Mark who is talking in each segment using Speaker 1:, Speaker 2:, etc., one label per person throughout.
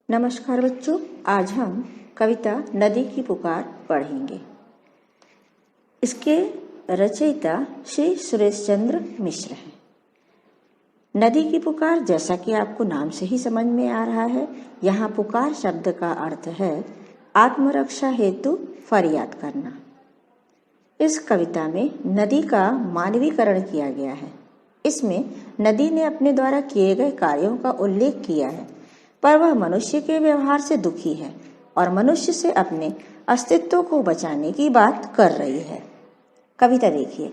Speaker 1: नमस्कार बच्चों, आज हम कविता नदी की पुकार पढ़ेंगे। इसके रचयिता श्री सुरेश चंद्र मिश्र हैं। नदी की पुकार, जैसा कि आपको नाम से ही समझ में आ रहा है, यहाँ पुकार शब्द का अर्थ है आत्मरक्षा हेतु फरियाद करना। इस कविता में नदी का मानवीकरण किया गया है। इसमें नदी ने अपने द्वारा किए गए कार्यों का उल्लेख किया है, पर वह मनुष्य के व्यवहार से दुखी है और मनुष्य से अपने अस्तित्व को बचाने की बात कर रही है। कविता देखिए।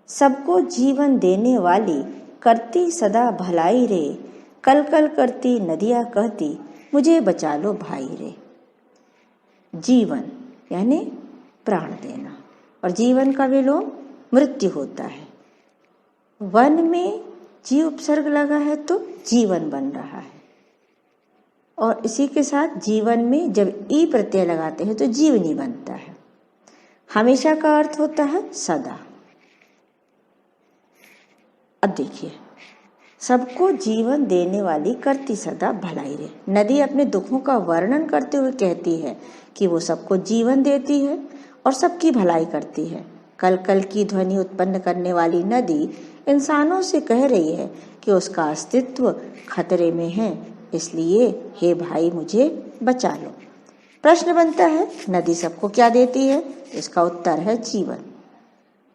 Speaker 1: सबको जीवन देने वाली करती सदा भलाई रे, कल कल करती नदियाँ कहती मुझे बचा लो भाई रे। जीवन यानी प्राण देना, और जीवन का विलोम मृत्यु होता है। वन में जीव उपसर्ग लगा है तो जीवन बन रहा है, और इसी के साथ जीवन में जब ई प्रत्यय लगाते हैं तो जीवनी बनता है। हमेशा का अर्थ होता है सदा। अब देखिए, सबको जीवन देने वाली करती सदा भलाई रे। नदी अपने दुखों का वर्णन करते हुए कहती है कि वो सबको जीवन देती है और सबकी भलाई करती है। कल कल की ध्वनि उत्पन्न करने वाली नदी इंसानों से कह रही है कि उसका अस्तित्व खतरे में है, इसलिए हे भाई मुझे बचा लो। प्रश्न बनता है, नदी सबको क्या देती है? इसका उत्तर है जीवन।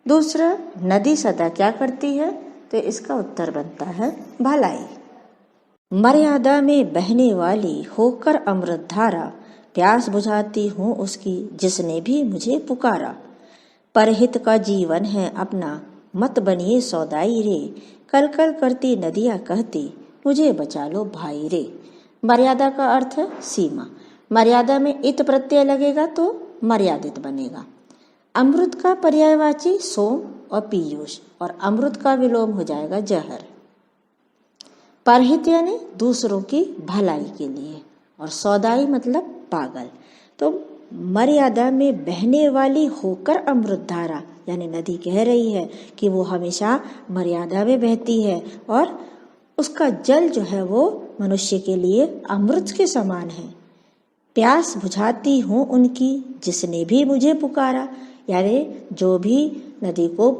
Speaker 1: दूसरा, नदी सदा क्या करती है? तो इसका उत्तर बनता है भलाई। मर्यादा में बहने वाली होकर अमृत धारा, प्यास बुझाती हूँ उसकी जिसने भी मुझे पुकारा। परहित का जीवन है अपना, मत बनिए सौदाई रे, कल कल करती नदियाँ कहती मुझे बचा लो भाई रे। मर्यादा का अर्थ है सीमा। मर्यादा में इत प्रत्यय लगेगा तो मर्यादित बनेगा। अमृत का पर्यायवाची सोम और पीयूष, और अमृत का विलोम हो जाएगा जहर। परहित यानी दूसरों की भलाई के लिए, और सौदाई मतलब पागल। तो मर्यादा में बहने वाली होकर अमृत धारा, यानी नदी कह रही है कि वो हमेशा मर्यादा में बहती है और उसका जल जो है वो मनुष्य के लिए अमृत के समान है। प्यास बुझाती हूँ उनकी जिसने भी मुझे पुकारा, यानी जो भी नदी को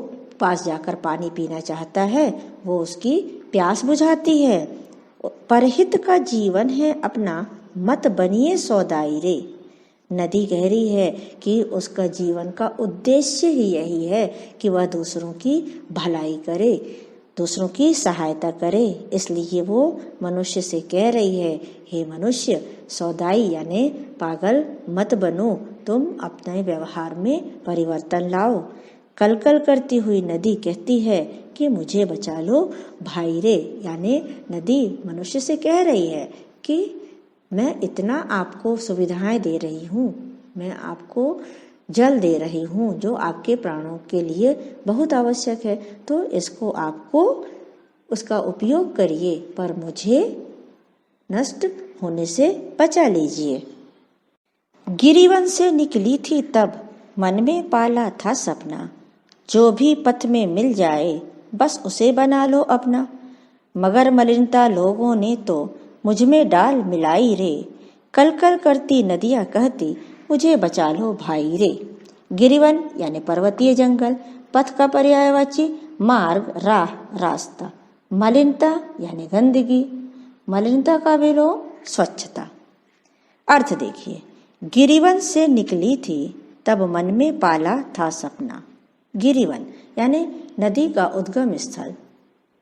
Speaker 1: पास जाकर पानी पीना चाहता है वो उसकी प्यास बुझाती है। परहित का जीवन है अपना, मत बनिए सौदाई रे। नदी कह रही है कि उसका जीवन का उद्देश्य ही यही है कि वह दूसरों की भलाई करे, दूसरों की सहायता करे। इसलिए वो मनुष्य से कह रही है, हे मनुष्य, सौदाई यानी पागल मत बनो, तुम अपने व्यवहार में परिवर्तन लाओ। कल कल करती हुई नदी कहती है कि मुझे बचा लो भाई रे, यानी नदी मनुष्य से कह रही है कि मैं इतना आपको सुविधाएं दे रही हूँ, मैं आपको जल दे रही हूँ जो आपके प्राणों के लिए बहुत आवश्यक है, तो इसको आपको उसका उपयोग करिए, पर मुझे नष्ट होने से बचा लीजिए। गिरिवन से निकली थी तब मन में पाला था सपना, जो भी पथ में मिल जाए बस उसे बना लो अपना। मगर मलिनता लोगों ने तो मुझ में डाल मिलाई रे, कल कल करती नदियाँ कहती मुझे बचा लो भाई रे। गिरिवन यानी पर्वतीय जंगल, पथ का पर्यायवाची मार्ग, राह, रास्ता। मलिनता यानी गंदगी, मलिनता का विलोम स्वच्छता। अर्थ देखिए, गिरिवन से निकली थी तब मन में पाला था सपना। गिरिवन यानी नदी का उद्गम स्थल,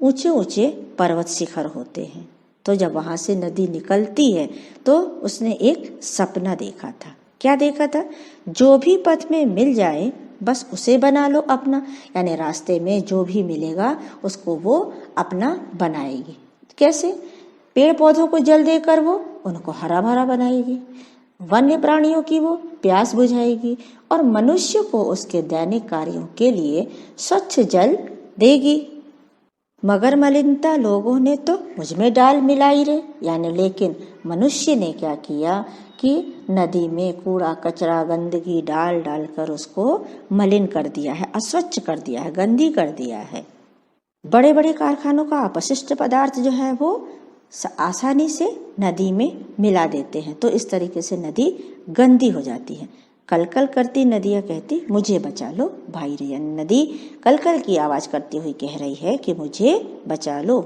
Speaker 1: ऊंचे ऊंचे पर्वत शिखर होते हैं। तो जब वहां से नदी निकलती है तो उसने एक सपना देखा था। क्या देखा था? जो भी पथ में मिल जाए बस उसे बना लो अपना, यानी रास्ते में जो भी मिलेगा उसको वो अपना बनाएगी। कैसे? पेड़ पौधों को जल देकर वो उनको हरा भरा बनाएगी, वन्य प्राणियों की वो प्यास बुझाएगी, और मनुष्य को उसके दैनिक कार्यों के लिए स्वच्छ जल देगी। मगर मलिनता लोगों ने तो मुझ में डाल मिलाई रे, यानी लेकिन मनुष्य ने क्या किया कि नदी में कूड़ा कचरा गंदगी डाल डालकर उसको मलिन कर दिया है, अस्वच्छ कर दिया है, गंदी कर दिया है। बड़े बड़े कारखानों का अपशिष्ट पदार्थ जो है वो आसानी से नदी में मिला देते हैं, तो इस तरीके से नदी गंदी हो जाती है। कल कल करती नदियाँ कहती मुझे बचा लो भाई रे, यानी नदी कल कल की आवाज करती हुई कह रही है कि मुझे बचा लो।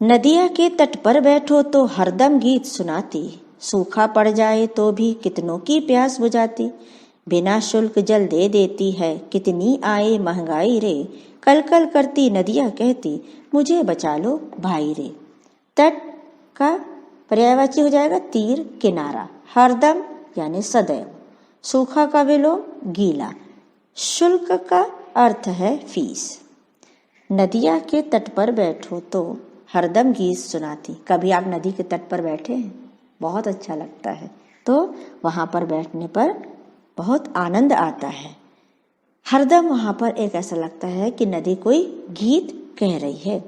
Speaker 1: नदिया के तट पर बैठो तो हरदम गीत सुनाती, सूखा पड़ जाए तो भी कितनों की प्यास बुझाती, बिना शुल्क जल दे देती है कितनी आए महंगाई रे, कल कल करती नदिया कहती मुझे बचा लो भाई रे। तट का पर्यायवाची हो जाएगा तीर किनारा, हरदम यानी सदैव, सूखा का विलोम गीला, शुल्क का अर्थ है फीस। नदिया के तट पर बैठो तो हरदम गीत सुनाती। कभी आप नदी के तट पर बैठे हैं? बहुत अच्छा लगता है, तो वहाँ पर बैठने पर बहुत आनंद आता है। हरदम वहाँ पर एक ऐसा लगता है कि नदी कोई गीत कह रही है।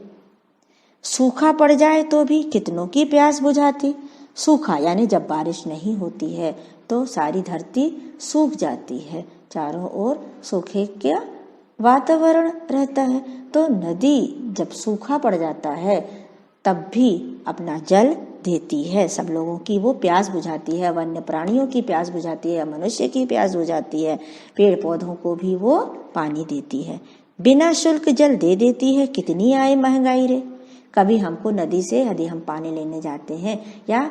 Speaker 1: सूखा पड़ जाए तो भी कितनों की प्यास बुझाती। सूखा यानी जब बारिश नहीं होती है तो सारी धरती सूख जाती है, चारों ओर सूखे का वातावरण रहता है, तो नदी जब सूखा पड़ जाता है तब भी अपना जल देती है, सब लोगों की वो प्यास बुझाती है, वन्य प्राणियों की प्यास बुझाती है, मनुष्य की प्यास बुझाती है, पेड़ पौधों को भी वो पानी देती है, बिना शुल्क जल दे देती है कितनी आए महंगाई रे। कभी हमको नदी से यदि हम पानी लेने जाते हैं या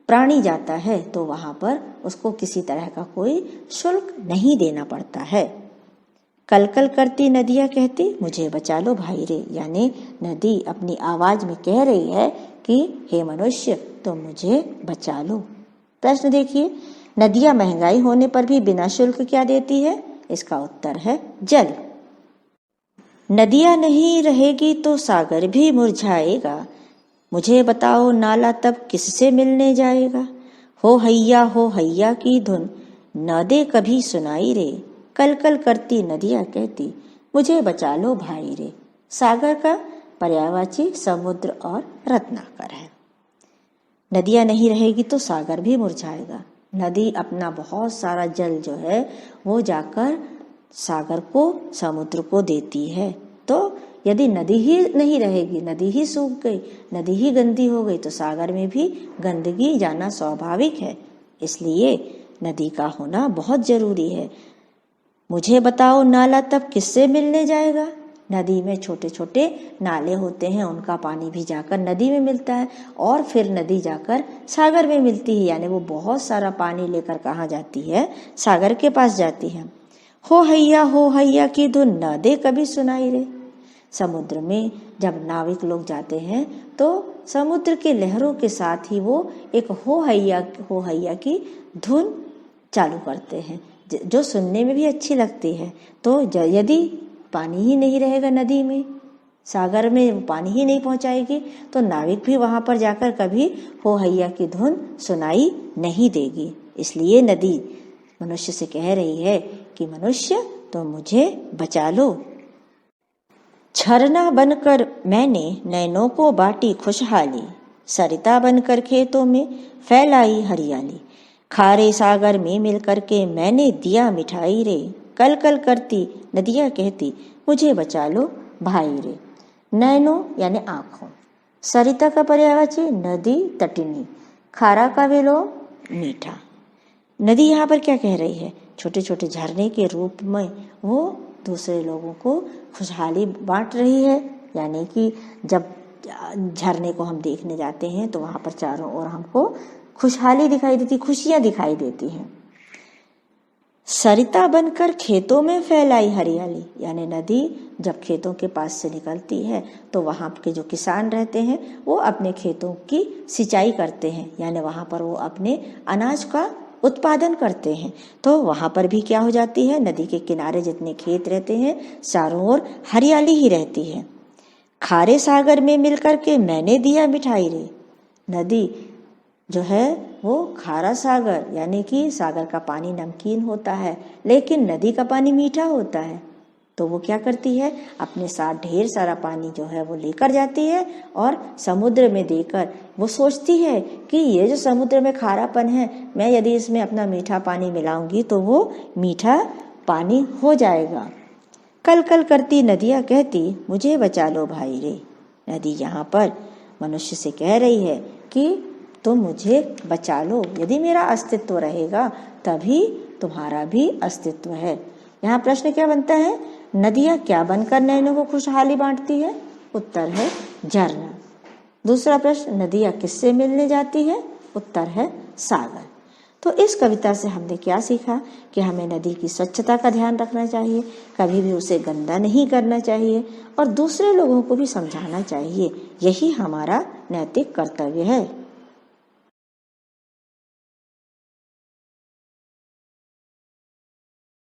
Speaker 1: प्राणी जाता है तो वहां पर उसको किसी तरह का कोई शुल्क नहीं देना पड़ता है। कल कल करती नदियाँ कहती मुझे बचा लो भाई रे, यानी नदी अपनी आवाज में कह रही है कि हे मनुष्य तुम मुझे बचा लो। प्रश्न देखिए, नदियाँ महंगाई होने पर भी बिना शुल्क क्या देती है? इसका उत्तर है जल। नदियाँ नहीं रहेगी तो सागर भी मुरझाएगा, मुझे बताओ नाला तब किससे मिलने जाएगा। हो हैया की धुन न दे कभी सुनाई रे, कल कल करती नदियाँ कहती मुझे बचा लो भाई रे। सागर का पर्यायवाची समुद्र और रत्नाकर है। नदियाँ नहीं रहेगी तो सागर भी मुरझाएगा। नदी अपना बहुत सारा जल जो है वो जाकर सागर को, समुद्र को देती है। तो यदि नदी ही नहीं रहेगी, नदी ही सूख गई, नदी ही गंदी हो गई, तो सागर में भी गंदगी जाना स्वाभाविक है। इसलिए नदी का होना बहुत जरूरी है। मुझे बताओ नाला तब किससे मिलने जाएगा। नदी में छोटे छोटे नाले होते हैं, उनका पानी भी जाकर नदी में मिलता है और फिर नदी जाकर सागर में मिलती है, यानी वो बहुत सारा पानी लेकर कहाँ जाती है? सागर के पास जाती है। हो हैया की धुन न दे कभी सुनाई रे। समुद्र में जब नाविक लोग जाते हैं तो समुद्र के लहरों के साथ ही वो एक हो हैया की धुन चालू करते हैं, जो सुनने में भी अच्छी लगती है। तो यदि पानी ही नहीं रहेगा नदी में, सागर में पानी ही नहीं पहुंचाएगी, तो नाविक भी वहां पर जाकर कभी हो हैया की धुन सुनाई नहीं देगी। इसलिए नदी मनुष्य से कह रही है कि मनुष्य तो मुझे बचा लो। झरना बनकर मैंने नैनों को बांटी खुशहाली, सरिता बनकर खेतों में फैलाई हरियाली, खारे सागर में मिलकर के मैंने दिया मिठाई रे, कल कल करती नदियाँ कहती मुझे बचा लो भाई रे। नैनों यानी आँखों, सरिता का पर्यायवाची नदी तटिनी, खारा का विलोम मीठा। नदी यहाँ पर क्या कह रही है? छोटे छोटे झरने के रूप में वो दूसरे लोगों को खुशहाली बांट रही है, यानी कि जब झरने को हम देखने जाते हैं तो वहाँ पर चारों ओर हमको खुशहाली दिखाई देती, खुशियाँ दिखाई देती हैं। सरिता बनकर खेतों में फैलाई हरियाली, यानी नदी जब खेतों के पास से निकलती है तो वहाँ के जो किसान रहते हैं वो अपने खेतों की सिंचाई करते हैं, यानी वहाँ पर वो अपने अनाज का उत्पादन करते हैं। तो वहाँ पर भी क्या हो जाती है? नदी के किनारे जितने खेत रहते हैं चारों ओर हरियाली ही रहती है। खारे सागर में मिलकर के मैंने दिया मिठाई रे। नदी जो है वो खारा सागर, यानी कि सागर का पानी नमकीन होता है लेकिन नदी का पानी मीठा होता है। तो वो क्या करती है? अपने साथ ढेर सारा पानी जो है वो लेकर जाती है और समुद्र में देकर वो सोचती है कि ये जो समुद्र में खारापन है, मैं यदि इसमें अपना मीठा पानी मिलाऊंगी तो वो मीठा पानी हो जाएगा। कल कल करती नदियाँ कहती मुझे बचा लो भाई रे। नदी यहाँ पर मनुष्य से कह रही है कि तुम मुझे बचा लो, यदि मेरा अस्तित्व रहेगा तभी तुम्हारा भी अस्तित्व है। यहाँ प्रश्न क्या बनता है, नदियाँ क्या बनकर नैनों को खुशहाली बांटती है? उत्तर है झरना। दूसरा प्रश्न, नदियाँ किससे मिलने जाती है? उत्तर है सागर। तो इस कविता से हमने क्या सीखा कि हमें नदी की स्वच्छता का ध्यान रखना चाहिए, कभी भी उसे गंदा नहीं करना चाहिए और दूसरे लोगों को भी समझाना चाहिए। यही हमारा नैतिक कर्तव्य है।